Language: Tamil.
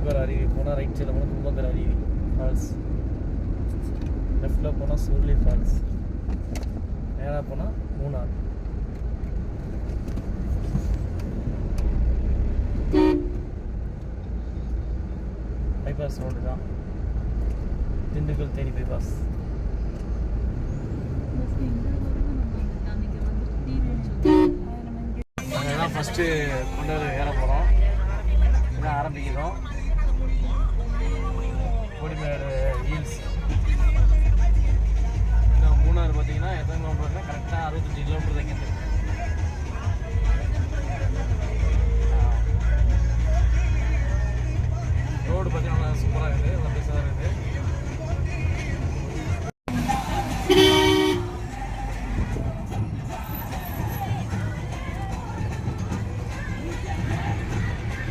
பூம்பேர் அருவி போனால் ரைட் சைடில் போனால் பூம்பேர் அருவி ஃபால்ஸ், லெஃப்டில் போனால் சுருளி ஃபால்ஸ், நேராக போனால் மூணார். பைபாஸ் ரோடு தான், திண்டுக்கல் தேனி பைபாஸ். நாங்கள் தான் ஃபஸ்ட்டு கொண்டாடு ஏற போகிறோம், இதான் ஆரம்பிக்கிறோம். கொடிமேடு ஹீல்ஸ். இன்னும் மூணாறு பார்த்தீங்கன்னா எத்தனை கிலோமீட்டர்னா கரெக்டாக 65 கிலோமீட்டர்